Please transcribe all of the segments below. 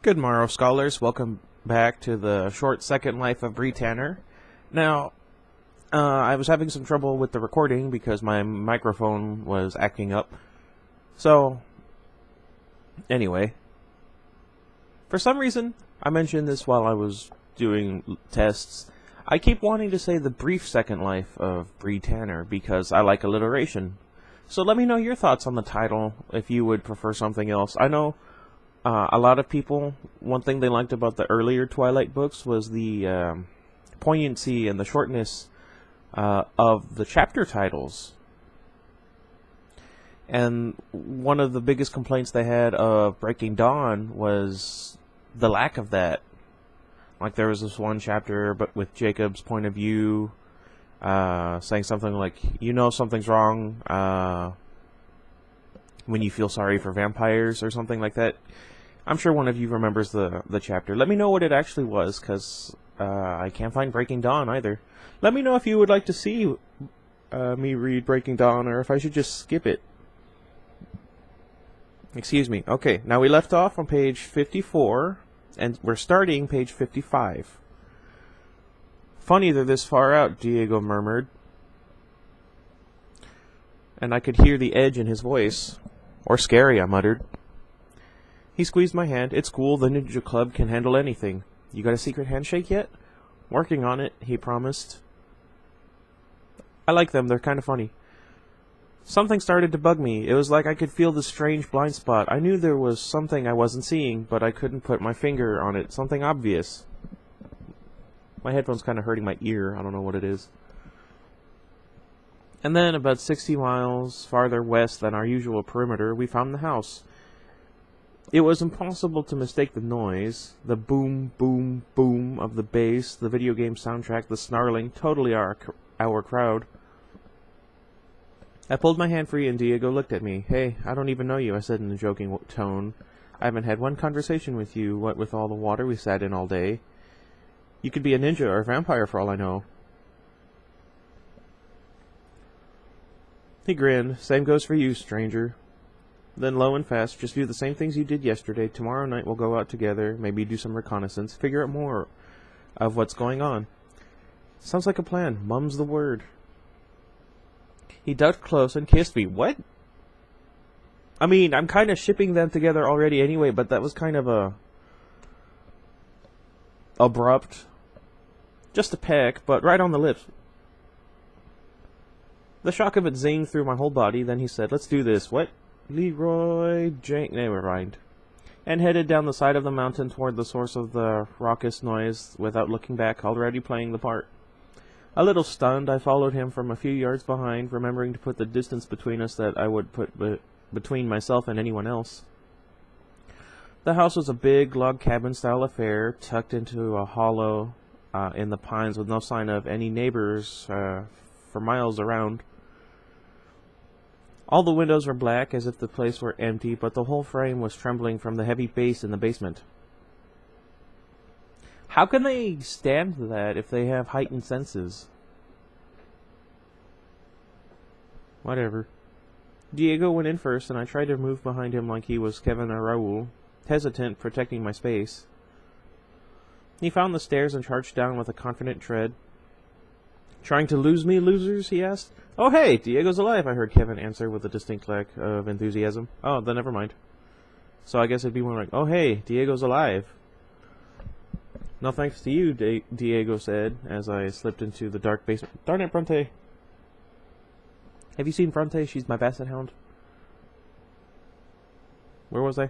Good morrow, scholars. Welcome back to the short second life of Bree. Now, I was having some trouble with the recording because my microphone was acting up. So, anyway, for some reason, I mentioned this while I was doing tests. I keep wanting to say the brief second life of Bree Tanner because I like alliteration. So let me know your thoughts on the title if you would prefer something else. I know a lot of people, one thing they liked about the earlier Twilight books was the poignancy and the shortness of the chapter titles. And one of the biggest complaints they had of Breaking Dawn was the lack of that. Like there was this one chapter but with Jacob's point of view, saying something like, you know something's wrong when you feel sorry for vampires or something like that. I'm sure one of you remembers the chapter. Let me know what it actually was, because I can't find Breaking Dawn either. Let me know if you would like to see me read Breaking Dawn, or if I should just skip it. Excuse me. Okay, now we left off on page 54, and we're starting page 55. Funny they're this far out, Diego murmured. And I could hear the edge in his voice. Or scary, I muttered. He squeezed my hand. It's cool, the Ninja Club can handle anything. You got a secret handshake yet? Working on it, he promised. I like them, they're kind of funny. Something started to bug me. It was like I could feel this strange blind spot. I knew there was something I wasn't seeing, but I couldn't put my finger on it. Something obvious. My headphone's kind of hurting my ear. I don't know what it is. And then, about 60 miles farther west than our usual perimeter, we found the house. It was impossible to mistake the noise, the boom, boom, boom of the bass, the video game soundtrack, the snarling, totally our crowd. I pulled my hand free and Diego looked at me. Hey, I don't even know you, I said in a joking tone. I haven't had one conversation with you, what with all the water we sat in all day. You could be a ninja or a vampire for all I know. He grinned. Same goes for you, stranger. Then low and fast, just do the same things you did yesterday. Tomorrow night we'll go out together, maybe do some reconnaissance, figure out more of what's going on. Sounds like a plan. Mum's the word. He ducked close and kissed me. What? I mean, I'm kind of shipping them together already anyway, but that was kind of a abrupt. Just a peck, but right on the lips. The shock of it zinged through my whole body. Then he said, let's do this. What? Leroy Jank, never mind. And headed down the side of the mountain toward the source of the raucous noise without looking back, already playing the part. A little stunned, I followed him from a few yards behind, remembering to put the distance between us that I would put between myself and anyone else. The house was a big log cabin-style affair, tucked into a hollow in the pines with no sign of any neighbors for miles around. All the windows were black, as if the place were empty, but the whole frame was trembling from the heavy bass in the basement. How can they stand that if they have heightened senses? Whatever. Diego went in first, and I tried to move behind him like he was Kevin or Raoul, hesitant, protecting my space. He found the stairs and charged down with a confident tread. Trying to lose me, losers? He asked. Oh, hey, Diego's alive, I heard Kevin answer with a distinct lack of enthusiasm. Oh, then never mind. So I guess it'd be more like, oh, hey, Diego's alive. No thanks to you, Diego said, as I slipped into the dark basement. Darn it, Bronte. Have you seen Bronte? She's my basset hound. Where was I?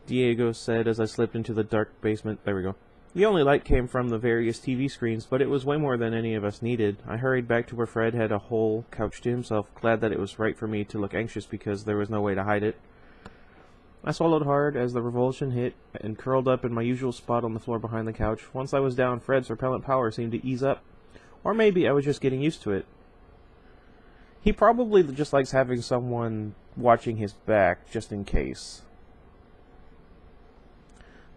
Diego said as I slipped into the dark basement. There we go. The only light came from the various TV screens, but it was way more than any of us needed. I hurried back to where Fred had a whole couch to himself, glad that it was right for me to look anxious because there was no way to hide it. I swallowed hard as the revulsion hit and curled up in my usual spot on the floor behind the couch. Once I was down, Fred's repellent power seemed to ease up. Or maybe I was just getting used to it. He probably just likes having someone watching his back, just in case.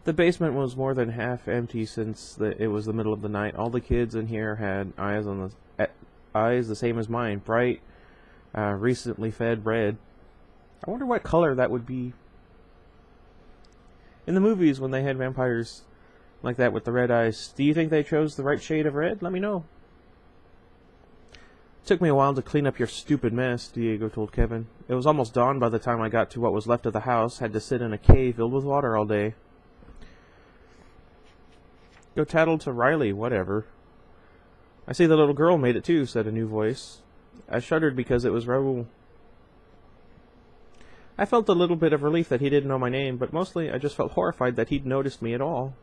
The basement was more than half empty since it was the middle of the night. All the kids in here had eyes the same as mine, bright, recently fed red. I wonder what color that would be. In the movies, when they had vampires like that with the red eyes, do you think they chose the right shade of red? Let me know. Took me a while to clean up your stupid mess, Diego told Kevin. It was almost dawn by the time I got to what was left of the house. Had to sit in a cave filled with water all day. Go tattle to Riley, whatever. I see the little girl made it too, said a new voice. I shuddered because it was Raoul. I felt a little bit of relief that he didn't know my name, but mostly I just felt horrified that he'd noticed me at all.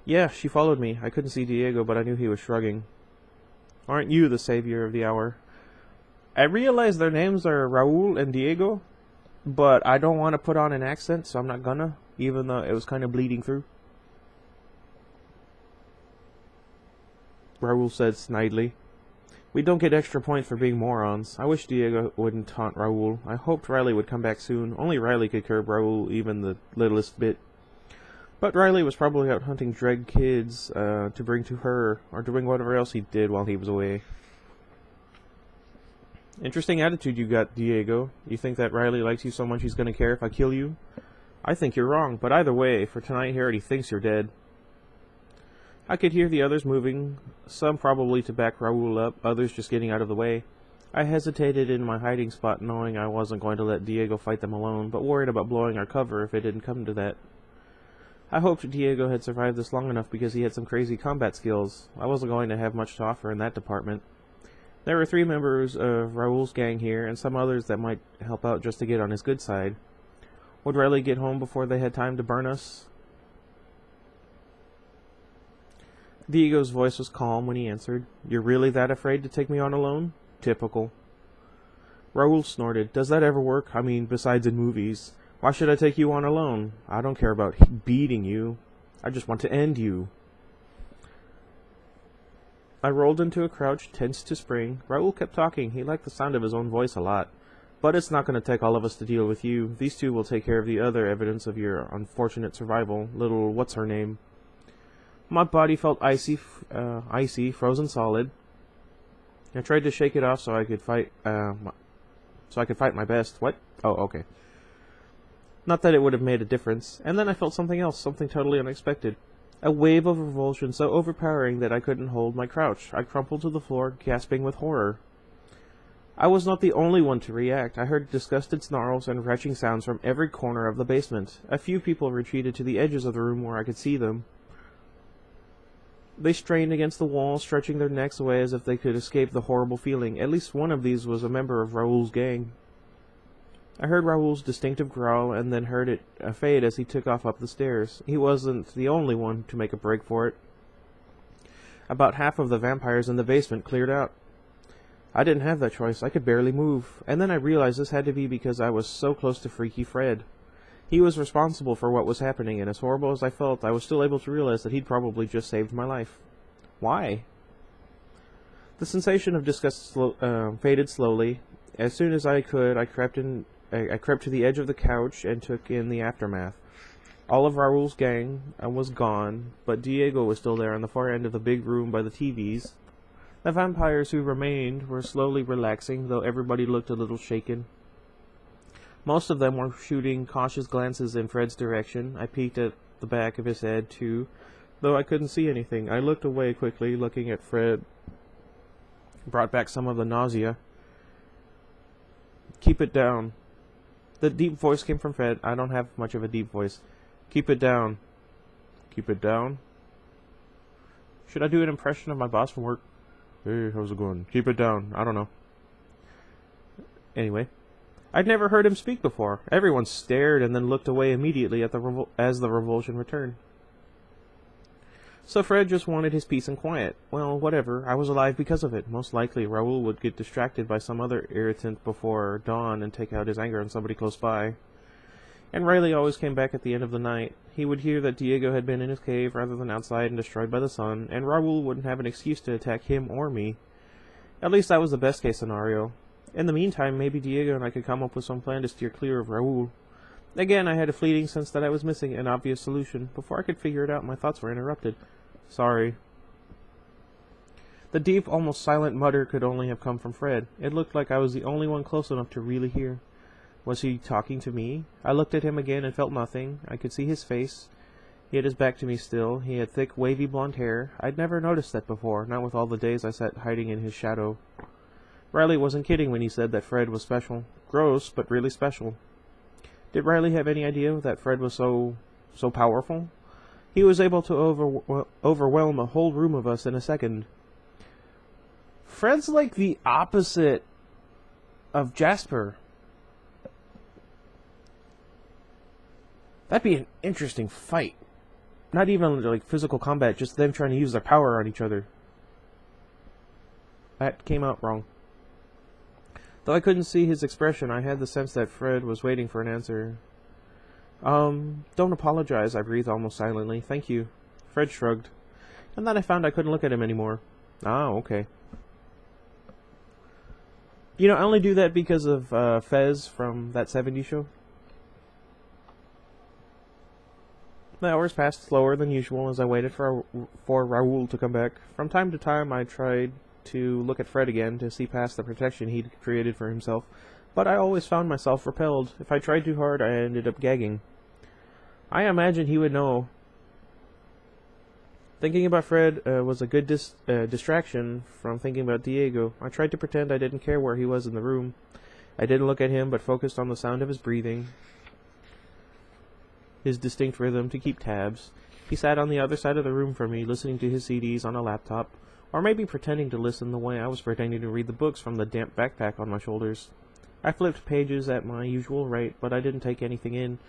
Yeah, she followed me. I couldn't see Diego, but I knew he was shrugging. Aren't you the savior of the hour? I realize their names are Raoul and Diego, but I don't want to put on an accent, so I'm not gonna, even though it was kind of bleeding through. Raoul said snidely. We don't get extra points for being morons. I wish Diego wouldn't taunt Raoul. I hoped Riley would come back soon. Only Riley could curb Raoul even the littlest bit. But Riley was probably out hunting dreg kids to bring to her, or doing whatever else he did while he was away. Interesting attitude you got, Diego. You think that Riley likes you so much he's gonna care if I kill you? I think you're wrong, but either way, for tonight he already thinks you're dead. I could hear the others moving, some probably to back Raoul up, others just getting out of the way. I hesitated in my hiding spot, knowing I wasn't going to let Diego fight them alone, but worried about blowing our cover if it didn't come to that. I hoped Diego had survived this long enough because he had some crazy combat skills. I wasn't going to have much to offer in that department. There were 3 members of Raoul's gang here, and some others that might help out just to get on his good side. Would Riley get home before they had time to burn us? Diego's voice was calm when he answered. You're really that afraid to take me on alone? Typical. Raoul snorted. Does that ever work? I mean, besides in movies. Why should I take you on alone? I don't care about beating you. I just want to end you. I rolled into a crouch, tense to spring. Raoul kept talking. He liked the sound of his own voice a lot. But it's not going to take all of us to deal with you. These 2 will take care of the other evidence of your unfortunate survival. Little what's-her-name. My body felt icy, frozen solid. I tried to shake it off so I could fight my best. What? Oh, okay. Not that it would have made a difference. And then I felt something else, something totally unexpected. A wave of revulsion so overpowering that I couldn't hold my crouch. I crumpled to the floor, gasping with horror. I was not the only one to react. I heard disgusted snarls and retching sounds from every corner of the basement. A few people retreated to the edges of the room where I could see them. They strained against the wall, stretching their necks away as if they could escape the horrible feeling. At least one of these was a member of Raoul's gang. I heard Raoul's distinctive growl, and then heard it fade as he took off up the stairs. He wasn't the only one to make a break for it. About half of the vampires in the basement cleared out. I didn't have that choice. I could barely move. And then I realized this had to be because I was so close to Freaky Fred. He was responsible for what was happening, and as horrible as I felt, I was still able to realize that he'd probably just saved my life. Why? The sensation of disgust faded slowly. As soon as I could, I crept to the edge of the couch and took in the aftermath. All of Raoul's gang was gone, but Diego was still there on the far end of the big room by the TVs. The vampires who remained were slowly relaxing, though everybody looked a little shaken. Most of them were shooting cautious glances in Fred's direction. I peeked at the back of his head, too, though I couldn't see anything. I looked away quickly, looking at Fred. Brought back some of the nausea. Keep it down. The deep voice came from Fred. I don't have much of a deep voice. Keep it down. Keep it down? Should I do an impression of my boss from work? Hey, how's it going? Keep it down. I don't know. Anyway. I'd never heard him speak before. Everyone stared and then looked away immediately at as the revulsion returned. So Fred just wanted his peace and quiet. Well, whatever. I was alive because of it. Most likely, Raoul would get distracted by some other irritant before dawn and take out his anger on somebody close by. And Riley always came back at the end of the night. He would hear that Diego had been in his cave rather than outside and destroyed by the sun, and Raoul wouldn't have an excuse to attack him or me. At least that was the best-case scenario. In the meantime, maybe Diego and I could come up with some plan to steer clear of Raoul. Again, I had a fleeting sense that I was missing an obvious solution. Before I could figure it out, my thoughts were interrupted. Sorry. The deep, almost silent mutter could only have come from Fred. It looked like I was the only one close enough to really hear. Was he talking to me? I looked at him again and felt nothing. I could see his face. He had his back to me still. He had thick, wavy blonde hair. I'd never noticed that before, not with all the days I sat hiding in his shadow. Riley wasn't kidding when he said that Fred was special. Gross, but really special. Did Riley have any idea that Fred was so powerful? He was able to overwhelm a whole room of us in a second. Fred's like the opposite of Jasper. That'd be an interesting fight. Not even like physical combat, just them trying to use their power on each other. That came out wrong. Though I couldn't see his expression, I had the sense that Fred was waiting for an answer. Don't apologize, I breathed almost silently. Thank you. Fred shrugged. And then I found I couldn't look at him anymore. Oh, okay. You know, I only do that because of Fez from that '70s show. The hours passed slower than usual as I waited for Raoul to come back. From time to time, I tried to look at Fred again to see past the protection he'd created for himself, but I always found myself repelled. If I tried too hard, I ended up gagging. I imagined he would know. Thinking about Fred was a good distraction from thinking about Diego. I tried to pretend I didn't care where he was in the room. I didn't look at him, but focused on the sound of his breathing, his distinct rhythm to keep tabs. He sat on the other side of the room from me, listening to his CDs on a laptop, or maybe pretending to listen the way I was pretending to read the books from the damp backpack on my shoulders. I flipped pages at my usual rate, but I didn't take anything in.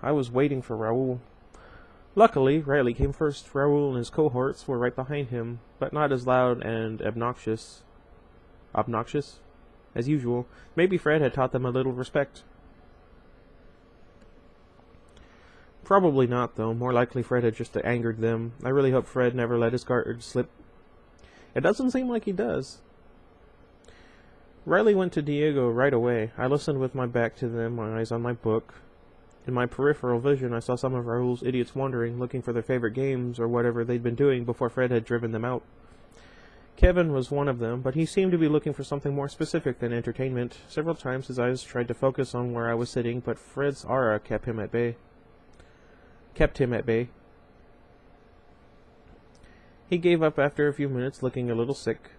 I was waiting for Raoul. Luckily, Riley came first. Raoul and his cohorts were right behind him, but not as loud and obnoxious as usual. Maybe Fred had taught them a little respect. Probably not, though. More likely Fred had just angered them. I really hope Fred never let his guard slip. It doesn't seem like he does. Riley went to Diego right away. I listened with my back to them, my eyes on my book. In my peripheral vision, I saw some of Raoul's idiots wandering, looking for their favorite games or whatever they'd been doing before Fred had driven them out. Kevin was one of them, but he seemed to be looking for something more specific than entertainment. Several times his eyes tried to focus on where I was sitting, but Fred's aura kept him at bay. He gave up after a few minutes, looking a little sick.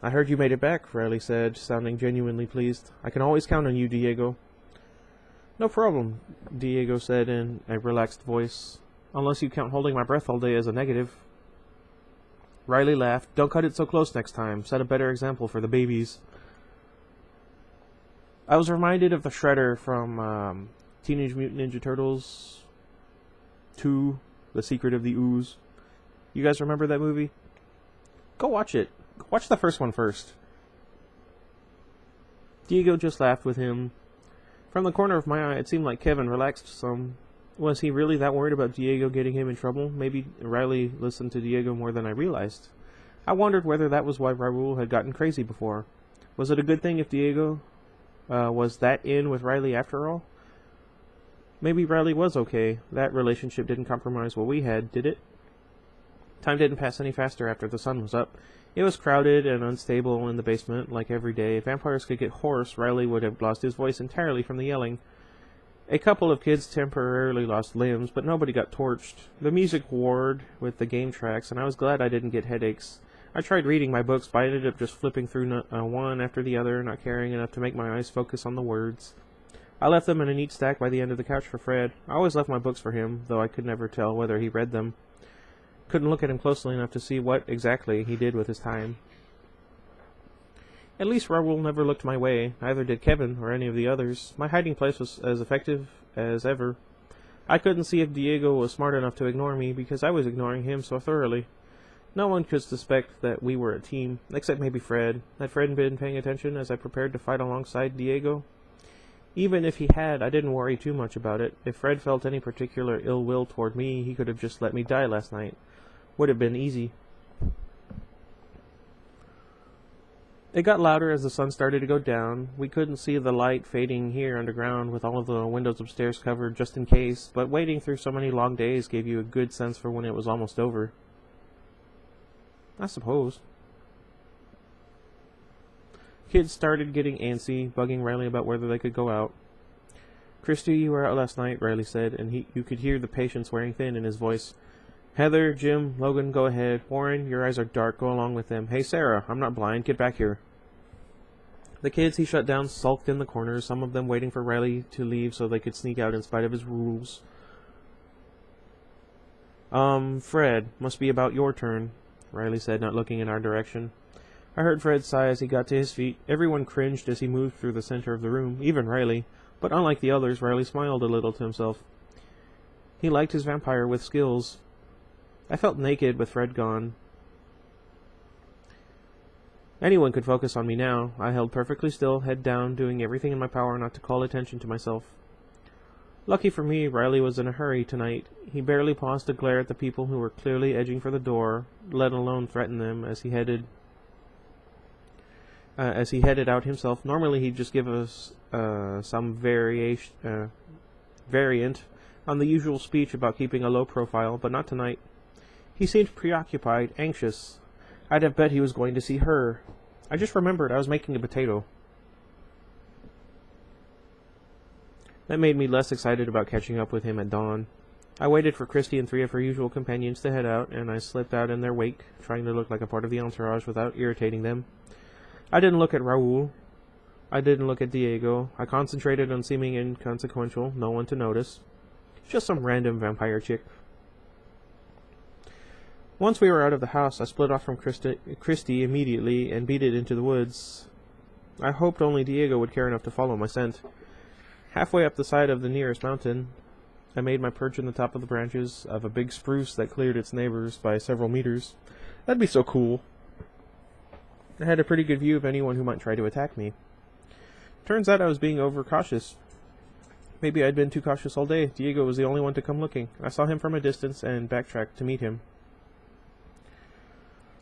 I heard you made it back, Riley said, sounding genuinely pleased. I can always count on you, Diego. No problem, Diego said in a relaxed voice. Unless you count holding my breath all day as a negative. Riley laughed. Don't cut it so close next time. Set a better example for the babies. I was reminded of the Shredder from Teenage Mutant Ninja Turtles 2, The Secret of the Ooze. You guys remember that movie? Go watch it. Watch the first one first. Diego just laughed with him. From the corner of my eye, it seemed like Kevin relaxed some. Was he really that worried about Diego getting him in trouble? Maybe Riley listened to Diego more than I realized. I wondered whether that was why Raoul had gotten crazy before. Was it a good thing if Diego was that in with Riley after all? Maybe Riley was okay. That relationship didn't compromise what we had, did it? Time didn't pass any faster after the sun was up. It was crowded and unstable in the basement, like every day. If vampires could get hoarse, Riley would have lost his voice entirely from the yelling. A couple of kids temporarily lost limbs, but nobody got torched. The music warred with the game tracks, and I was glad I didn't get headaches. I tried reading my books, but I ended up just flipping through one after the other, not caring enough to make my eyes focus on the words. I left them in a neat stack by the end of the couch for Fred. I always left my books for him, though I could never tell whether he read them. Couldn't look at him closely enough to see what exactly he did with his time. At least Raoul never looked my way, neither did Kevin or any of the others. My hiding place was as effective as ever. I couldn't see if Diego was smart enough to ignore me, because I was ignoring him so thoroughly. No one could suspect that we were a team, except maybe Fred. Had Fred been paying attention as I prepared to fight alongside Diego? Even if he had, I didn't worry too much about it. If Fred felt any particular ill will toward me, he could have just let me die last night. Would have been easy. It got louder as the sun started to go down. We couldn't see the light fading here underground with all of the windows upstairs covered just in case, but waiting through so many long days gave you a good sense for when it was almost over. I suppose. Kids started getting antsy, bugging Riley about whether they could go out. "Christy, you were out last night," Riley said, and you could hear the patience wearing thin in his voice. "Heather, Jim, Logan, go ahead. Warren, your eyes are dark. Go along with them. Hey, Sarah, I'm not blind. Get back here." The kids he shut down sulked in the corners, some of them waiting for Riley to leave so they could sneak out in spite of his rules. Fred, must be about your turn," Riley said, not looking in our direction. I heard Fred sigh as he got to his feet. Everyone cringed as he moved through the center of the room, even Riley. But unlike the others, Riley smiled a little to himself. He liked his vampire with skills. I felt naked with Fred gone. Anyone could focus on me now. I held perfectly still, head down, doing everything in my power not to call attention to myself. Lucky for me, Riley was in a hurry tonight. He barely paused to glare at the people who were clearly edging for the door, let alone threaten them as he headed out himself. Normally he'd just give us some variant on the usual speech about keeping a low profile, but not tonight. He seemed preoccupied, anxious. I'd have bet he was going to see her. I just remembered I was making a potato. That made me less excited about catching up with him at dawn. I waited for Christy and 3 of her usual companions to head out, and I slipped out in their wake, trying to look like a part of the entourage without irritating them. I didn't look at Raoul. I didn't look at Diego. I concentrated on seeming inconsequential, no one to notice. Just some random vampire chick. Once we were out of the house, I split off from Christy immediately and beat it into the woods. I hoped only Diego would care enough to follow my scent. Halfway up the side of the nearest mountain, I made my perch in the top of the branches of a big spruce that cleared its neighbors by several meters. That'd be so cool. I had a pretty good view of anyone who might try to attack me. Turns out I was being overcautious. Maybe I'd been too cautious all day. Diego was the only one to come looking. I saw him from a distance and backtracked to meet him.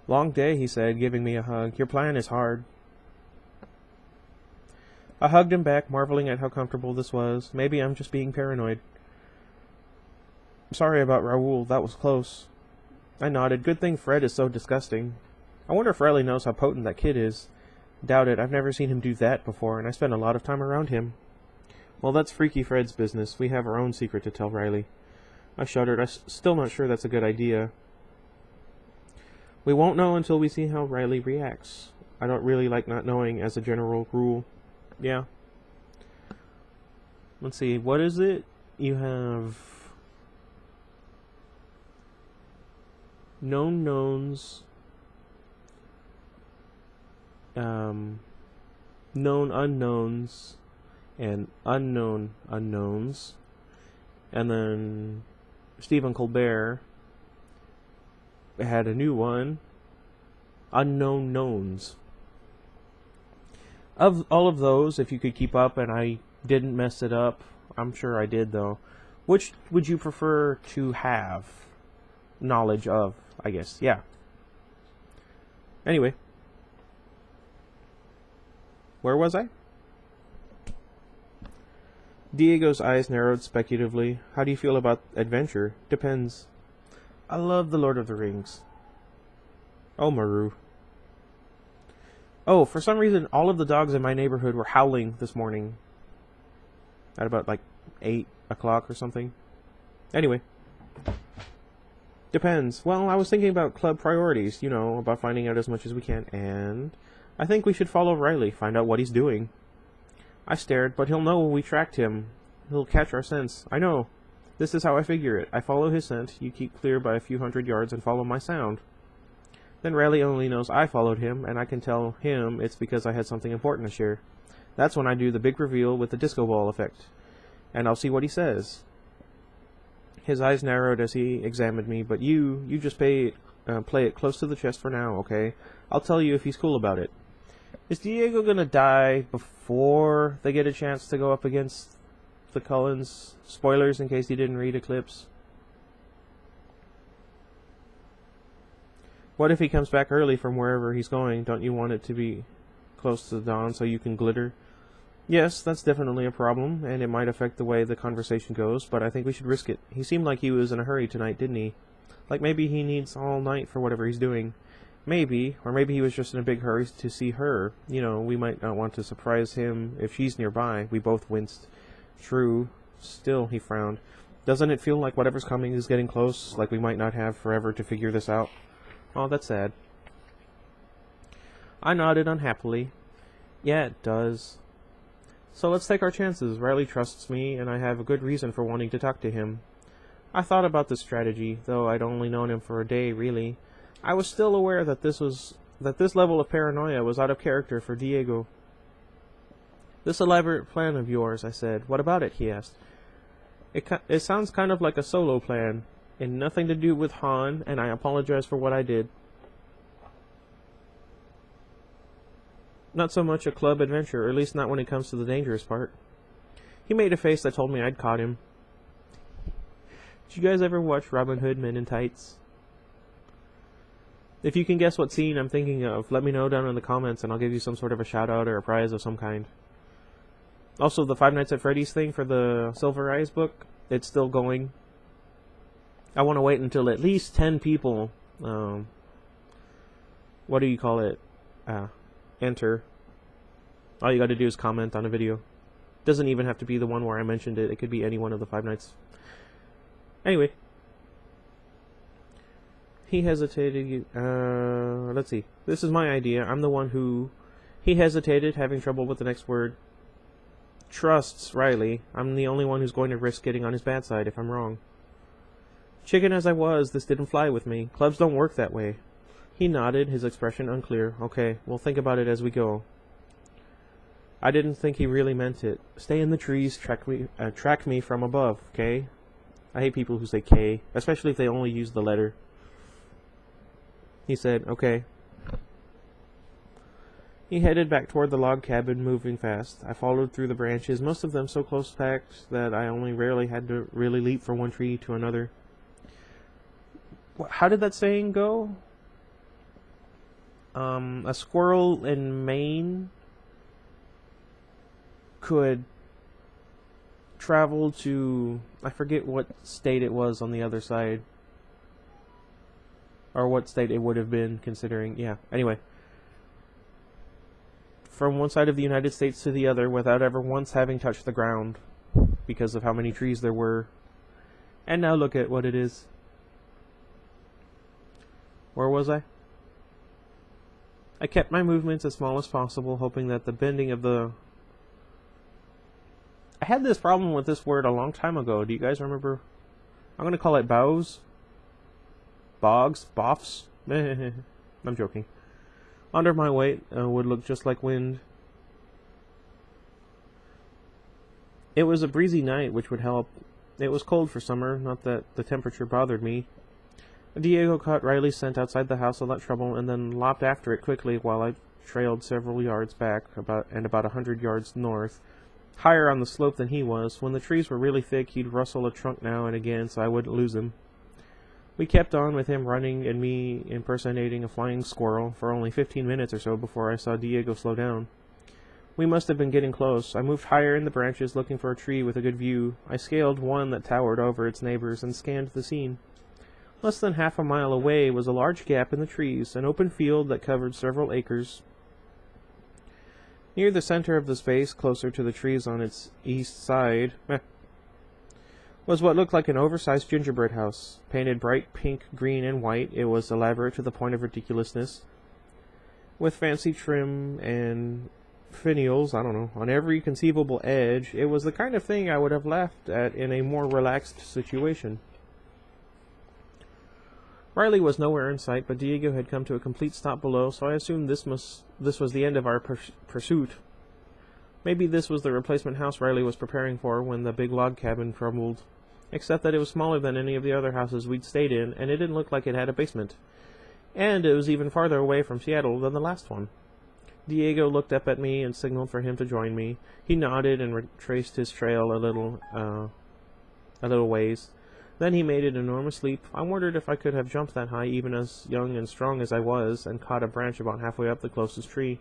"Long day," he said, giving me a hug. "Your plan is hard." I hugged him back, marveling at how comfortable this was. Maybe I'm just being paranoid. "Sorry about Raoul. That was close." I nodded. Good thing Fred is so disgusting. I wonder if Riley knows how potent that kid is. Doubt it. I've never seen him do that before, and I spent a lot of time around him. Well, that's Freaky Fred's business. We have our own secret to tell Riley. I shuddered. I'm still not sure that's a good idea. We won't know until we see how Riley reacts. I don't really like not knowing as a general rule. Yeah. Let's see. What is it? You have known knowns, known unknowns, and unknown unknowns. And then Stephen Colbert had a new one, unknown knowns. Of all of those, if you could keep up and I didn't mess it up, I'm sure I did though, which would you prefer to have knowledge of, I guess? Yeah. Anyway. Where was I? Diego's eyes narrowed speculatively. How do you feel about adventure? Depends. I love The Lord of the Rings. Oh, Maru. Oh, for some reason, all of the dogs in my neighborhood were howling this morning. At about, 8 o'clock or something. Anyway. Depends. Well, I was thinking about club priorities, about finding out as much as we can, and I think we should follow Riley, find out what he's doing. I stared, but he'll know we tracked him. He'll catch our scents. I know. This is how I figure it. I follow his scent, you keep clear by a few hundred yards and follow my sound. Then Riley only knows I followed him, and I can tell him it's because I had something important to share. That's when I do the big reveal with the disco ball effect. And I'll see what he says. His eyes narrowed as he examined me, but you just play it close to the chest for now, okay? I'll tell you if he's cool about it. Is Diego gonna die before they get a chance to go up against the Cullens? Spoilers in case you didn't read Eclipse. What if he comes back early from wherever he's going? Don't you want it to be close to the dawn so you can glitter? Yes, that's definitely a problem, and it might affect the way the conversation goes, but I think we should risk it. He seemed like he was in a hurry tonight, didn't he? Like maybe he needs all night for whatever he's doing. Maybe, or maybe he was just in a big hurry to see her. You know, we might not want to surprise him if she's nearby. We both winced. True. Still, he frowned. Doesn't it feel like whatever's coming is getting close, like we might not have forever to figure this out? Oh, that's sad. I nodded unhappily. Yeah, it does. So let's take our chances. Riley trusts me, and I have a good reason for wanting to talk to him. I thought about this strategy, though I'd only known him for a day, really. I was still aware that this level of paranoia was out of character for Diego. This elaborate plan of yours, I said. What about it? He asked. It sounds kind of like a solo plan, and nothing to do with Han, and I apologize for what I did. Not so much a club adventure, or at least not when it comes to the dangerous part. He made a face that told me I'd caught him. Did you guys ever watch Robin Hood Men in Tights? If you can guess what scene I'm thinking of, let me know down in the comments and I'll give you some sort of a shout out or a prize of some kind. Also, the Five Nights at Freddy's thing for the Silver Eyes book, it's still going. I want to wait until at least 10 people, what do you call it, enter. All you got to do is comment on a video. Doesn't even have to be the one where I mentioned it. It could be any one of the Five Nights. Anyway. He hesitated. Let's see. This is my idea. I'm the one who... He hesitated, having trouble with the next word. Trusts Riley. I'm the only one who's going to risk getting on his bad side if I'm wrong. Chicken as I was, this didn't fly with me. Clubs don't work that way. He nodded, his expression unclear. Okay, we'll think about it as we go. I didn't think he really meant it. Stay in the trees, track me from above, okay? I hate people who say K, especially if they only use the letter. He said, okay. He headed back toward the log cabin, moving fast. I followed through the branches, most of them so close packed that I only rarely had to really leap from one tree to another. How did that saying go? A squirrel in Maine could travel to... I forget what state it was on the other side. Or what state it would have been, considering... Yeah, anyway. From one side of the United States to the other without ever once having touched the ground. Because of how many trees there were. And now look at what it is. Where was I? I kept my movements as small as possible, hoping that the bending of the... I had this problem with this word a long time ago. Do you guys remember? I'm going to call it bows. Bogs? Boffs? I'm joking. Under my weight would look just like wind. It was a breezy night, which would help. It was cold for summer, not that the temperature bothered me. Diego caught Riley's scent outside the house without trouble, and then lopped after it quickly while I trailed several yards back, about 100 yards north, higher on the slope than he was. When the trees were really thick, he'd rustle a trunk now and again so I wouldn't lose him. We kept on with him running and me impersonating a flying squirrel for only 15 minutes or so before I saw Diego slow down. We must have been getting close. I moved higher in the branches looking for a tree with a good view. I scaled one that towered over its neighbors and scanned the scene. Less than half a mile away was a large gap in the trees, an open field that covered several acres. Near the center of the space, closer to the trees on its east side, was what looked like an oversized gingerbread house. Painted bright pink, green, and white, it was elaborate to the point of ridiculousness. With fancy trim and finials, on every conceivable edge, it was the kind of thing I would have laughed at in a more relaxed situation. Riley was nowhere in sight, but Diego had come to a complete stop below, so I assumed this was the end of our pursuit. Maybe this was the replacement house Riley was preparing for when the big log cabin crumbled, except that it was smaller than any of the other houses we'd stayed in, and it didn't look like it had a basement. And it was even farther away from Seattle than the last one. Diego looked up at me and signaled for him to join me. He nodded and retraced his trail a little ways. Then he made an enormous leap. I wondered if I could have jumped that high, even as young and strong as I was, and caught a branch about halfway up the closest tree.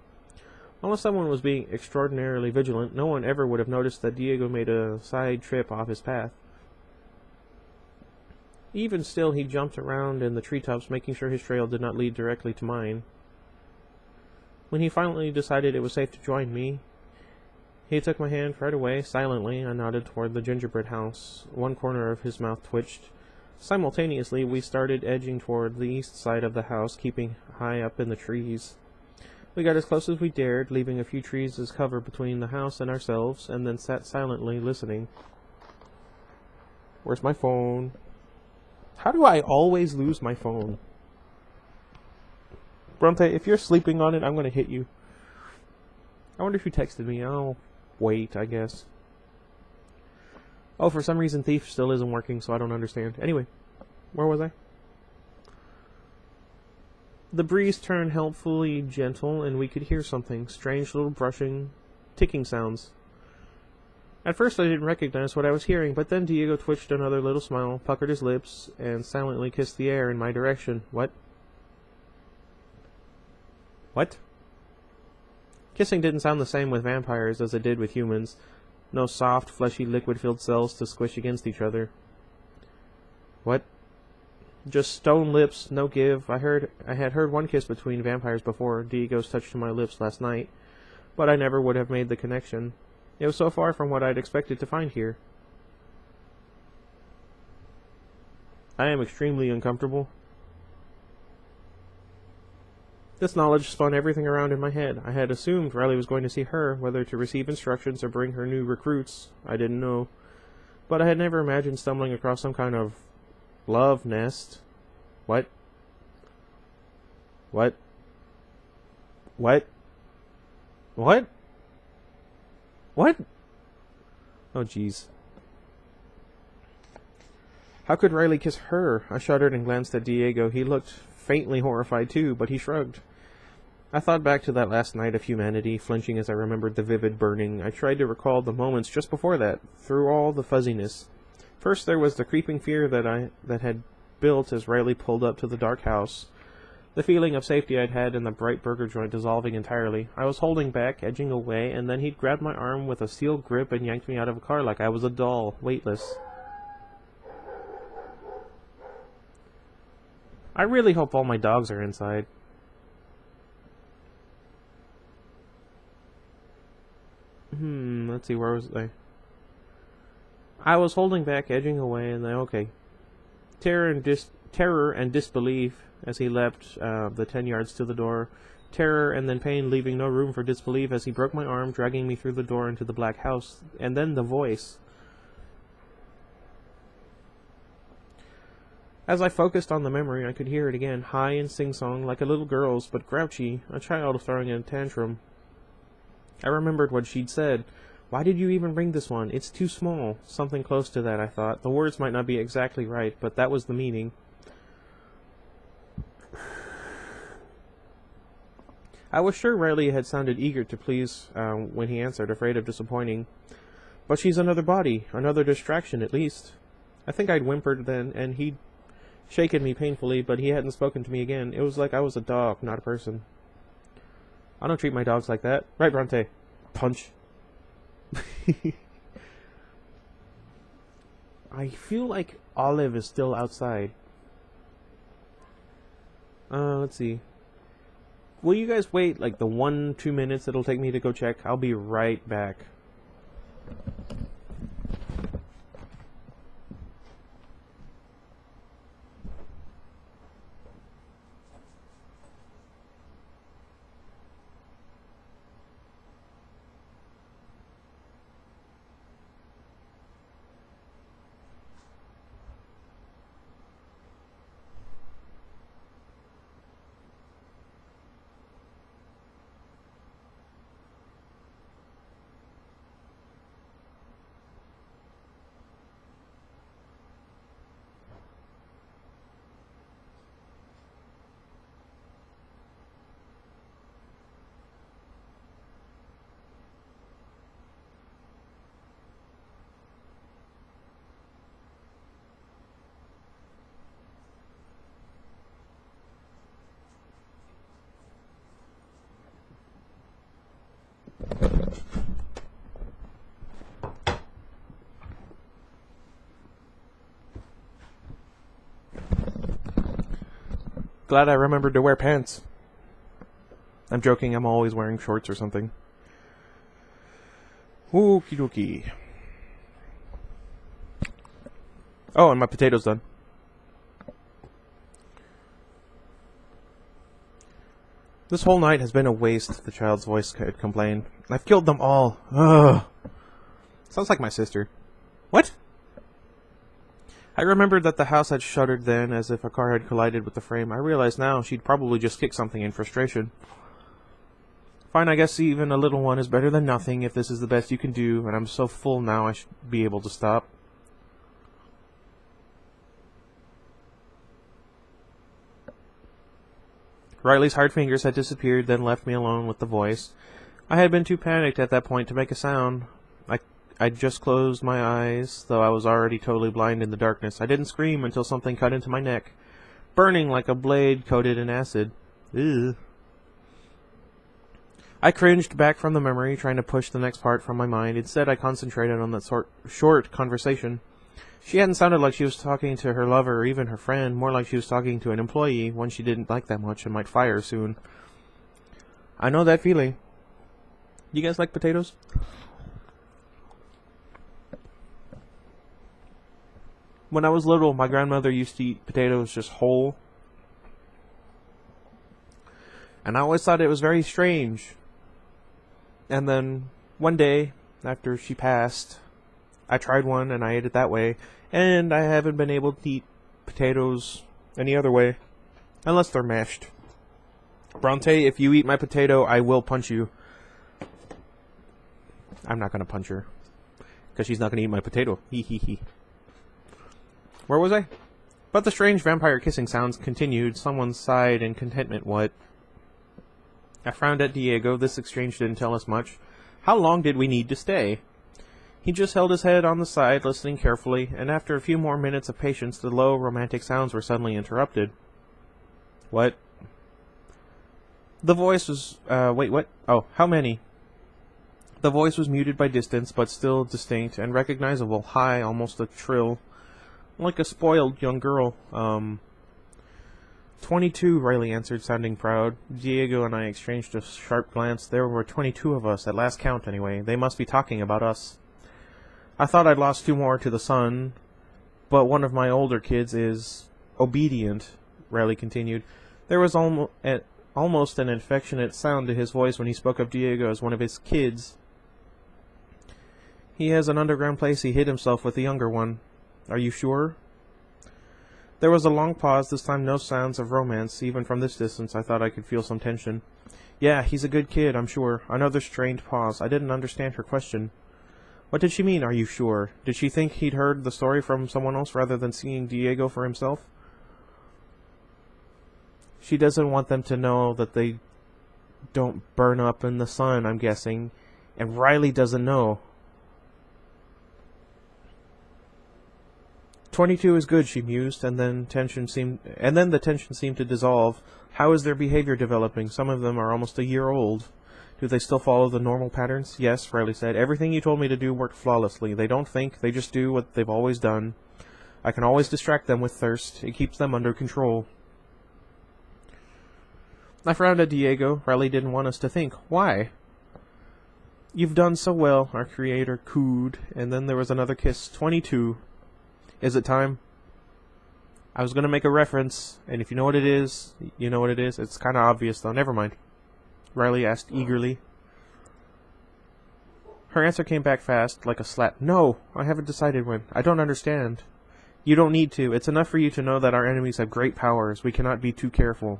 Unless someone was being extraordinarily vigilant, no one ever would have noticed that Diego made a side trip off his path. Even still, he jumped around in the treetops, making sure his trail did not lead directly to mine. When he finally decided it was safe to join me, he took my hand right away. Silently, I nodded toward the gingerbread house. One corner of his mouth twitched. Simultaneously, we started edging toward the east side of the house, keeping high up in the trees. We got as close as we dared, leaving a few trees as cover between the house and ourselves, and then sat silently listening. Where's my phone? How do I always lose my phone? Bronte, if you're sleeping on it, I'm gonna hit you. I wonder if you texted me. I'll wait, I guess. Oh, for some reason Thief still isn't working, so I don't understand. Anyway, where was I? The breeze turned helpfully gentle, and we could hear something. Strange little brushing, ticking sounds. At first I didn't recognize what I was hearing, but then Diego twitched another little smile, puckered his lips, and silently kissed the air in my direction. What? What? Kissing didn't sound the same with vampires as it did with humans. No soft, fleshy, liquid-filled cells to squish against each other. What? Just stone lips, no give. I had heard one kiss between vampires before, Diego's touch to my lips last night, but I never would have made the connection. It was so far from what I'd expected to find here. I am extremely uncomfortable. This knowledge spun everything around in my head. I had assumed Riley was going to see her, whether to receive instructions or bring her new recruits. I didn't know. But I had never imagined stumbling across some kind of love nest. What? What? What? What? What? Oh, jeez. How could Riley kiss her? I shuddered and glanced at Diego. He looked faintly horrified too, but he shrugged. I thought back to that last night of humanity, flinching as I remembered the vivid burning. I tried to recall the moments just before that, through all the fuzziness. First there was the creeping fear that had built as Riley pulled up to the dark house. The feeling of safety I'd had in the bright burger joint dissolving entirely. I was holding back, edging away, and then he'd grabbed my arm with a steel grip and yanked me out of a car like I was a doll, weightless. I really hope all my dogs are inside. Let's see, where was I? I was holding back, edging away, and then, okay. Terror and disbelief as he leapt the 10 yards to the door. Terror and then pain, leaving no room for disbelief as he broke my arm, dragging me through the door into the black house. And then the voice. As I focused on the memory, I could hear it again, high and sing-song, like a little girl's, but grouchy, a child throwing a tantrum. I remembered what she'd said. Why did you even bring this one? It's too small. Something close to that, I thought. The words might not be exactly right, but that was the meaning. I was sure Riley had sounded eager to please when he answered, afraid of disappointing. But she's another body, another distraction at least. I think I'd whimpered then, and he'd shaken me painfully, but he hadn't spoken to me again. It was like I was a dog, not a person. I don't treat my dogs like that. Right, Bronte? Punch. I feel like Olive is still outside. Let's see. Will you guys wait like the 1-2 minutes it'll take me to go check? I'll be right back. Glad I remembered to wear pants. I'm joking, I'm always wearing shorts or something. Okie dokie. Oh, and my potato's done. This whole night has been a waste, the child's voice had complained. I've killed them all. Ugh. Sounds like my sister. What? I remembered that the house had shuddered then, as if a car had collided with the frame. I realized now she'd probably just kicked something in frustration. Fine, I guess even a little one is better than nothing if this is the best you can do, and I'm so full now I should be able to stop. Riley's hard fingers had disappeared, then left me alone with the voice. I had been too panicked at that point to make a sound. I just closed my eyes, though I was already totally blind in the darkness. I didn't scream until something cut into my neck, burning like a blade coated in acid. Ew. I cringed back from the memory, trying to push the next part from my mind. Instead, I concentrated on that short conversation. She hadn't sounded like she was talking to her lover or even her friend, more like she was talking to an employee, one she didn't like that much and might fire soon. I know that feeling. You guys like potatoes? When I was little, my grandmother used to eat potatoes just whole. And I always thought it was very strange. And then, one day, after she passed, I tried one and I ate it that way. And I haven't been able to eat potatoes any other way. Unless they're mashed. Bronte, if you eat my potato, I will punch you. I'm not going to punch her. Because she's not going to eat my potato. Hee hee hee. Where was I? But the strange vampire kissing sounds continued. Someone sighed in contentment. What? I frowned at Diego. This exchange didn't tell us much. How long did we need to stay? He just held his head on the side, listening carefully, and after a few more minutes of patience, the low, romantic sounds were suddenly interrupted. What? The voice was... wait, what? Oh, how many? The voice was muted by distance, but still distinct and recognizable, high, almost a trill. Like a spoiled young girl. 22, Riley answered, sounding proud. Diego and I exchanged a sharp glance. There were 22 of us, at last count anyway. They must be talking about us. I thought I'd lost 2 more to the sun, but one of my older kids is obedient, Riley continued. There was almost an affectionate sound to his voice when he spoke of Diego as one of his kids. He has an underground place he hid himself with the younger one. Are you sure? There was a long pause, this time no sounds of romance. Even from this distance, I thought I could feel some tension. Yeah, he's a good kid, I'm sure. Another strained pause. I didn't understand her question. What did she mean, are you sure? Did she think he'd heard the story from someone else rather than seeing Diego for himself? She doesn't want them to know that they don't burn up in the sun, I'm guessing. And Riley doesn't know. 22 is good, she mused, and then the tension seemed to dissolve. How is their behavior developing? Some of them are almost a year old. Do they still follow the normal patterns? Yes, Riley said. Everything you told me to do worked flawlessly. They don't think, they just do what they've always done. I can always distract them with thirst. It keeps them under control. I frowned at Diego. Riley didn't want us to think. Why? You've done so well, our creator cooed, and then there was another kiss. 22. Is it time? I was going to make a reference, and if you know what it is, you know what it is. It's kind of obvious, though. Never mind. Riley asked eagerly. Her answer came back fast, like a slap. No, I haven't decided when. I don't understand. You don't need to. It's enough for you to know that our enemies have great powers. We cannot be too careful.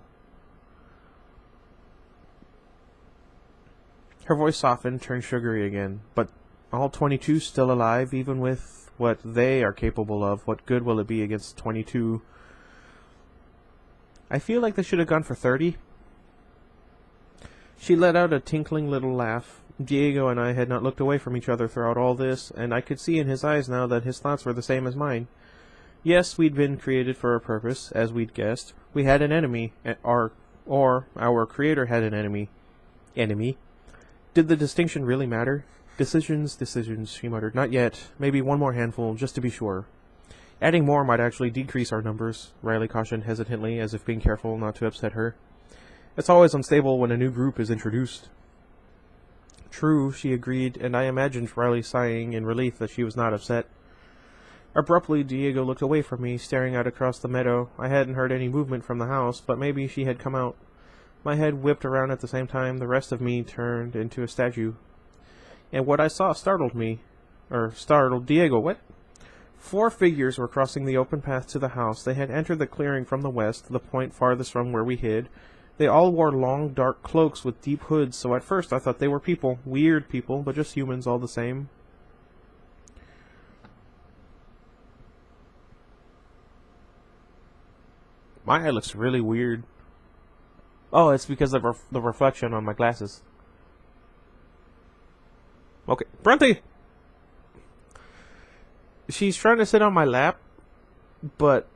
Her voice softened, turned sugary again. But all 22 still alive, even with what they are capable of? What good will it be against 22? I feel like they should have gone for 30. She let out a tinkling little laugh. Diego and I had not looked away from each other throughout all this, and I could see in his eyes now that his thoughts were the same as mine. Yes, we'd been created for a purpose, as we'd guessed. We had an enemy, or our creator had an enemy. Enemy? Did the distinction really matter? Decisions, she muttered. Not yet. Maybe one more handful, just to be sure. Adding more might actually decrease our numbers, Riley cautioned hesitantly, as if being careful not to upset her. It's always unstable when a new group is introduced. True, she agreed, and I imagined Riley sighing in relief that she was not upset. Abruptly, Diego looked away from me, staring out across the meadow. I hadn't heard any movement from the house, but maybe she had come out. My head whipped around at the same time. The rest of me turned into a statue. And what I saw startled me. Startled Diego. What? 4 figures were crossing the open path to the house. They had entered the clearing from the west, the point farthest from where we hid. They all wore long, dark cloaks with deep hoods, so at first I thought they were people. Weird people, but just humans all the same. My eye looks really weird. Oh, it's because of the reflection on my glasses. Okay, Bronte! She's trying to sit on my lap, but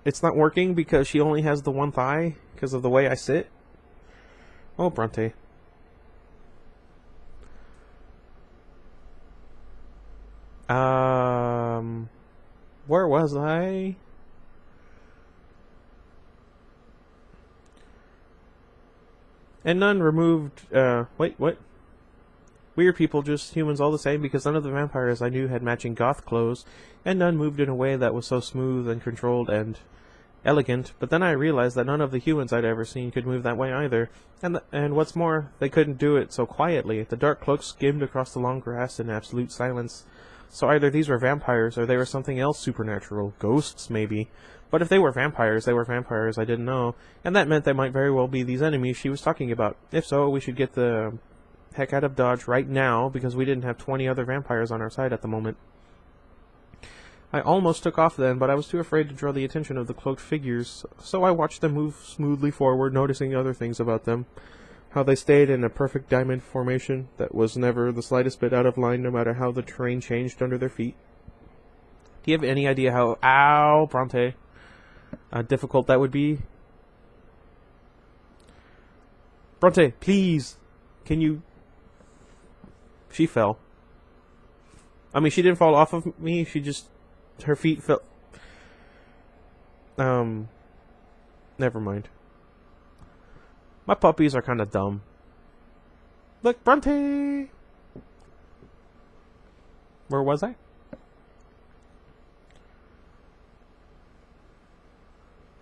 it's not working because she only has the one thigh because of the way I sit. Oh, Bronte. Where was I? And none removed, wait, what? Weird people, just humans all the same, because none of the vampires I knew had matching goth clothes, and none moved in a way that was so smooth and controlled and elegant. But then I realized that none of the humans I'd ever seen could move that way either. And what's more, they couldn't do it so quietly. The dark cloaks skimmed across the long grass in absolute silence. So either these were vampires, or they were something else supernatural. Ghosts, maybe. But if they were vampires I didn't know. And that meant they might very well be these enemies she was talking about. If so, we should get the heck out of Dodge right now, because we didn't have 20 other vampires on our side at the moment. I almost took off then, but I was too afraid to draw the attention of the cloaked figures, so I watched them move smoothly forward, noticing other things about them. How they stayed in a perfect diamond formation that was never the slightest bit out of line, no matter how the terrain changed under their feet. Do you have any idea how, ow, Bronte, difficult that would be? Bronte, please, can you... She fell. I mean, she didn't fall off of me, she just... Her feet fell... Never mind. My puppies are kind of dumb. Look, Bronte! Where was I?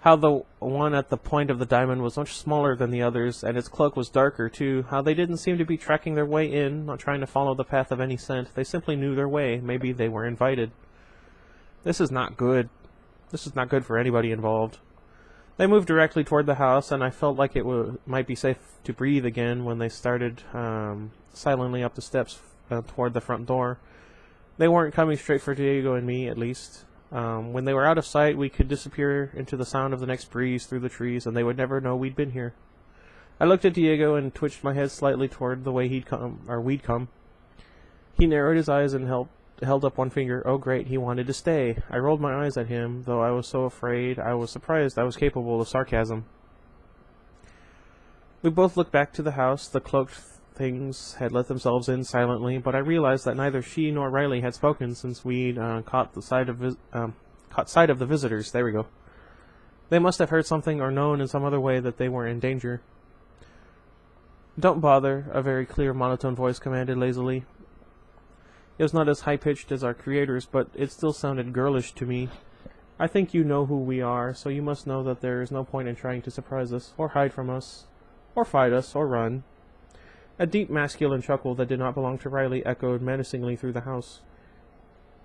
How the one at the point of the diamond was much smaller than the others, and its cloak was darker, too. How they didn't seem to be tracking their way in, not trying to follow the path of any scent. They simply knew their way. Maybe they were invited. This is not good. This is not good for anybody involved. They moved directly toward the house, and I felt like it might be safe to breathe again when they started silently up the steps toward the front door. They weren't coming straight for Diego and me, at least. When they were out of sight, we could disappear into the sound of the next breeze through the trees, and they would never know we'd been here. I looked at Diego and twitched my head slightly toward the way we'd come. He narrowed his eyes and held up one finger. Oh great, he wanted to stay. I rolled my eyes at him, though I was so afraid. I was surprised I was capable of sarcasm. We both looked back to the house. The cloaked things had let themselves in silently, but I realized that neither she nor Riley had spoken since we'd caught sight of the visitors. There we go. They must have heard something or known in some other way that they were in danger. Don't bother, a very clear monotone voice commanded lazily. It was not as high-pitched as our creator's, but it still sounded girlish to me. I think you know who we are, so you must know that there is no point in trying to surprise us, or hide from us, or fight us, or run. A deep masculine chuckle that did not belong to Riley echoed menacingly through the house.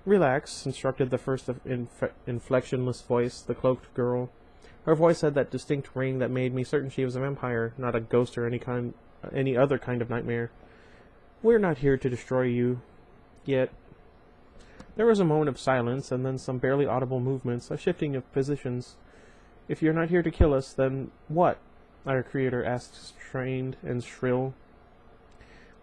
Relax, instructed the first inflectionless voice, the cloaked girl. Her voice had that distinct ring that made me certain she was a vampire, not a ghost or any other kind of nightmare. We're not here to destroy you. Yet. There was a moment of silence, and then some barely audible movements, a shifting of positions. If you're not here to kill us, then what? Our creator asked, strained and shrill.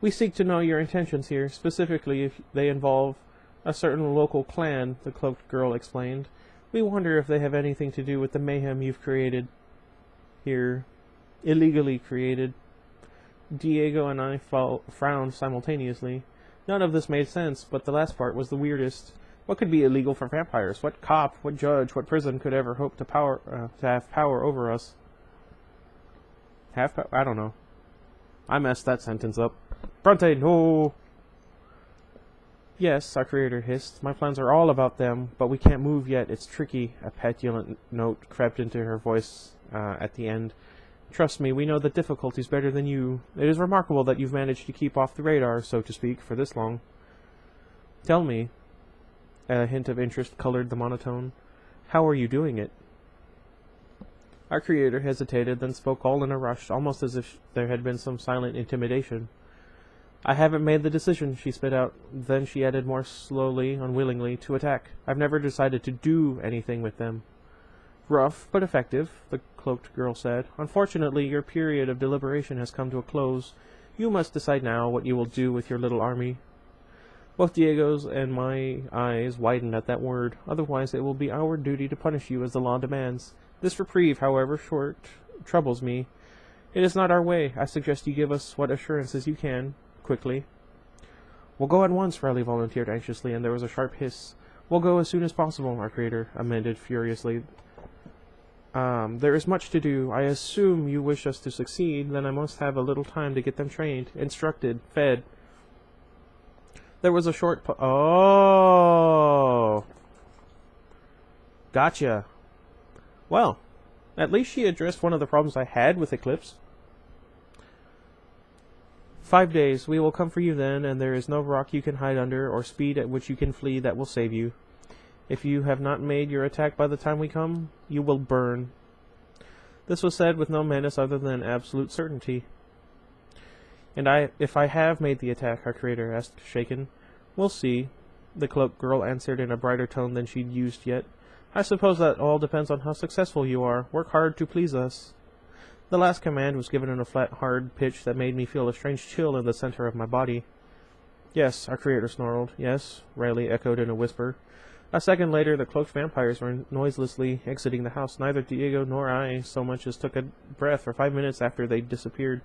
We seek to know your intentions here, specifically if they involve a certain local clan, the cloaked girl explained. We wonder if they have anything to do with the mayhem you've created here. Illegally created. Diego and I frowned simultaneously. None of this made sense, but the last part was the weirdest. What could be illegal for vampires? What cop, what judge, what prison could ever hope to have power over us? I don't know. I messed that sentence up. Bronte, no! Yes, our creator hissed. My plans are all about them, but we can't move yet. It's tricky. A petulant note crept into her voice at the end. Trust me, we know the difficulties better than you. It is remarkable that you've managed to keep off the radar, so to speak, for this long. Tell me. A hint of interest colored the monotone. How are you doing it? Our creator hesitated, then spoke all in a rush, almost as if there had been some silent intimidation. I haven't made the decision, she spit out. Then she added more slowly, unwillingly, to attack. I've never decided to do anything with them. Rough, but effective, the cloaked girl said. Unfortunately, your period of deliberation has come to a close. You must decide now what you will do with your little army. Both Diego's and my eyes widened at that word. Otherwise, it will be our duty to punish you as the law demands. This reprieve, however short, troubles me. It is not our way. I suggest you give us what assurances you can, quickly. We'll go at once, Riley volunteered anxiously, and there was a sharp hiss. We'll go as soon as possible, our creator amended furiously. There is much to do. I assume you wish us to succeed, then I must have a little time to get them trained, instructed, fed. There was a short Oh! Gotcha. Well, at least she addressed one of the problems I had with Eclipse. 5 days. We will come for you then, and there is no rock you can hide under, or speed at which you can flee that will save you. If you have not made your attack by the time we come, you will burn. This was said with no menace other than absolute certainty. And if I have made the attack, our creator asked, shaken. We'll see, the cloaked girl answered in a brighter tone than she'd used yet. I suppose that all depends on how successful you are. Work hard to please us. The last command was given in a flat, hard pitch that made me feel a strange chill in the center of my body. Yes, our creator snarled. Yes, Riley echoed in a whisper. A second later, the cloaked vampires were noiselessly exiting the house. Neither Diego nor I so much as took a breath for 5 minutes after they disappeared.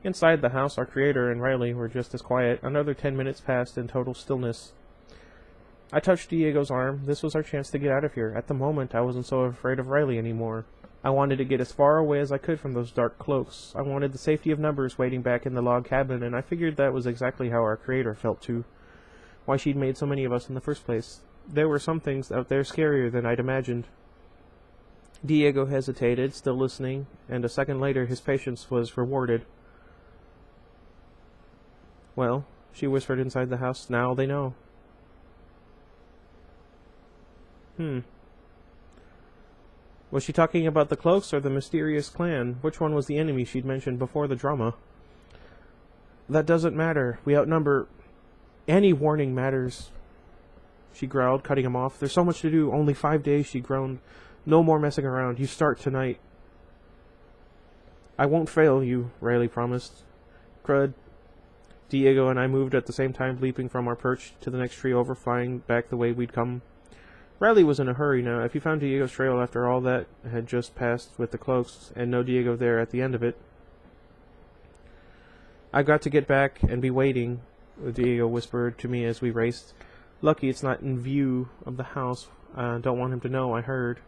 Inside the house, our creator and Riley were just as quiet. Another 10 minutes passed in total stillness. I touched Diego's arm. This was our chance to get out of here. At the moment, I wasn't so afraid of Riley anymore. I wanted to get as far away as I could from those dark cloaks. I wanted the safety of numbers waiting back in the log cabin, and I figured that was exactly how our creator felt too. Why she'd made so many of us in the first place. There were some things out there scarier than I'd imagined. Diego hesitated, still listening, and a second later his patience was rewarded. Well, she whispered inside the house, now they know. Was she talking about the cloaks or the mysterious clan? Which one was the enemy she'd mentioned before the drama? That doesn't matter. We outnumber. Any warning matters. She growled, cutting him off. There's so much to do. Only 5 days, she groaned. No more messing around. You start tonight. I won't fail you, Riley promised. Crud. Diego and I moved at the same time, leaping from our perch to the next tree over, flying back the way we'd come. Riley was in a hurry now. If he found Diego's trail after all that had just passed with the cloaks, and no Diego there at the end of it. I've got to get back and be waiting, Diego whispered to me as we raced. Lucky it's not in view of the house. Don't want him to know I heard.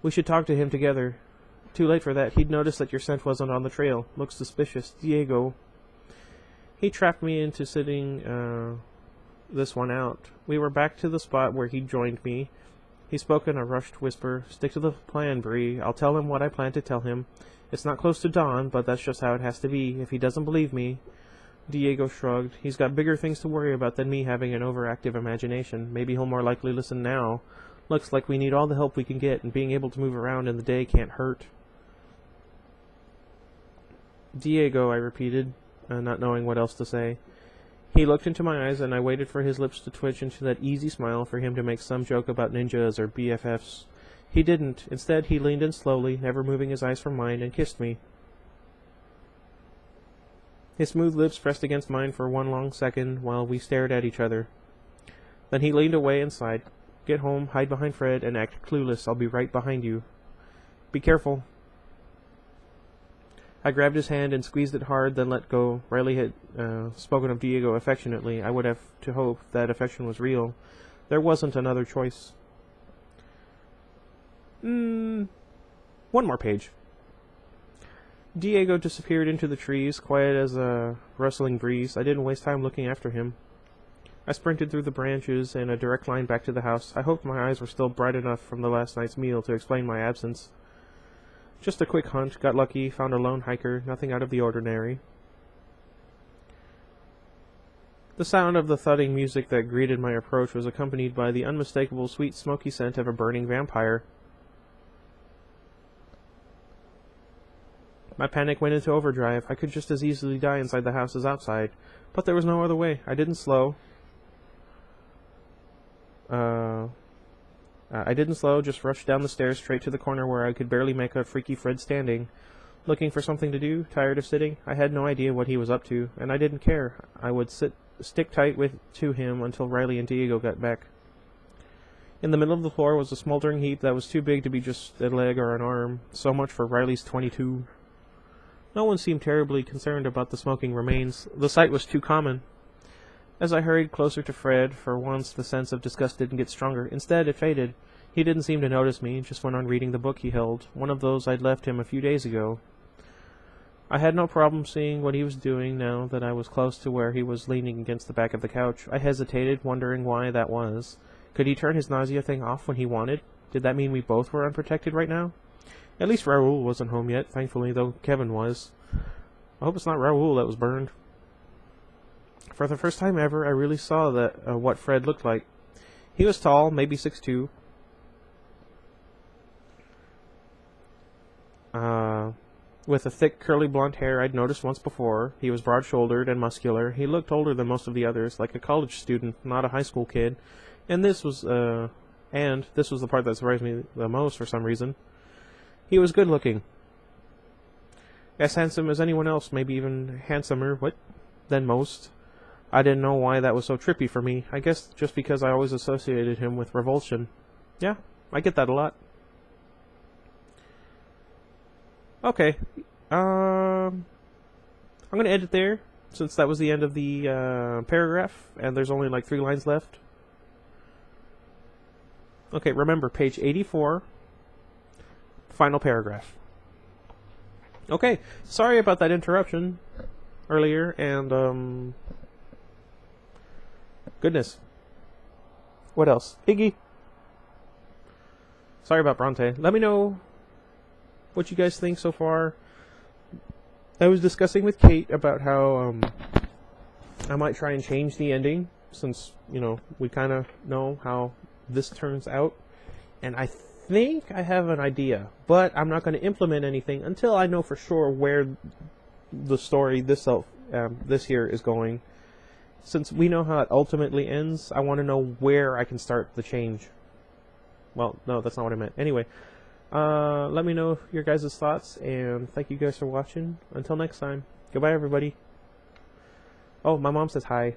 We should talk to him together. Too late for that. He'd noticed that your scent wasn't on the trail. Looks suspicious. Diego. He trapped me into sitting, this one out. We were back to the spot where he'd joined me. He spoke in a rushed whisper. Stick to the plan, Bree. I'll tell him what I plan to tell him. It's not close to dawn, but that's just how it has to be. If he doesn't believe me... Diego shrugged. He's got bigger things to worry about than me having an overactive imagination. Maybe he'll more likely listen now. Looks like we need all the help we can get, and being able to move around in the day can't hurt. Diego, I repeated, not knowing what else to say. He looked into my eyes, and I waited for his lips to twitch into that easy smile for him to make some joke about ninjas or BFFs. He didn't. Instead, he leaned in slowly, never moving his eyes from mine, and kissed me. His smooth lips pressed against mine for one long second while we stared at each other. Then he leaned away and sighed. Get home, hide behind Fred, and act clueless. I'll be right behind you. Be careful. I grabbed his hand and squeezed it hard, then let go. Riley had spoken of Diego affectionately. I would have to hope that affection was real. There wasn't another choice. One more page. Diego disappeared into the trees, quiet as a rustling breeze. I didn't waste time looking after him. I sprinted through the branches in a direct line back to the house. I hoped my eyes were still bright enough from the last night's meal to explain my absence. Just a quick hunt, got lucky, found a lone hiker, nothing out of the ordinary. The sound of the thudding music that greeted my approach was accompanied by the unmistakable sweet smoky scent of a burning vampire. My panic went into overdrive. I could just as easily die inside the house as outside, but there was no other way. I didn't slow. Just rushed down the stairs straight to the corner where I could barely make out Freaky Fred standing, looking for something to do, tired of sitting. I had no idea what he was up to, and I didn't care. I would stick tight to him until Riley and Diego got back. In the middle of the floor was a smoldering heap that was too big to be just a leg or an arm. So much for Riley's 22. No one seemed terribly concerned about the smoking remains. The sight was too common. As I hurried closer to Fred, for once the sense of disgust didn't get stronger. Instead, it faded. He didn't seem to notice me, just went on reading the book he held, one of those I'd left him a few days ago. I had no problem seeing what he was doing now that I was close to where he was leaning against the back of the couch. I hesitated, wondering why that was. Could he turn his nausea thing off when he wanted? Did that mean we both were unprotected right now? At least Raoul wasn't home yet, thankfully, though Kevin was. I hope it's not Raoul that was burned. For the first time ever, I really saw what Fred looked like. He was tall, maybe 6'2". With a thick, curly blonde hair I'd noticed once before. He was broad-shouldered and muscular. He looked older than most of the others, like a college student, not a high school kid. And this was the part that surprised me the most for some reason. He was good-looking. As handsome as anyone else, maybe even handsomer, than most. I didn't know why that was so trippy for me. I guess just because I always associated him with revulsion. Yeah, I get that a lot. Okay. I'm going to end it there, since that was the end of the paragraph, and there's only like 3 lines left. Okay, remember, page 84, final paragraph. Okay, sorry about that interruption earlier, and, goodness. What else? Iggy. Sorry about Bronte. Let me know what you guys think so far. I was discussing with Kate about how I might try and change the ending, since, we kind of know how this turns out. And I think I have an idea, but I'm not going to implement anything until I know for sure where the story this here is going. Since we know how it ultimately ends, I want to know where I can start the change. Well, no, that's not what I meant. Anyway. Let me know your guys' thoughts, and thank you guys for watching. Until next time, goodbye everybody. Oh, my mom says hi.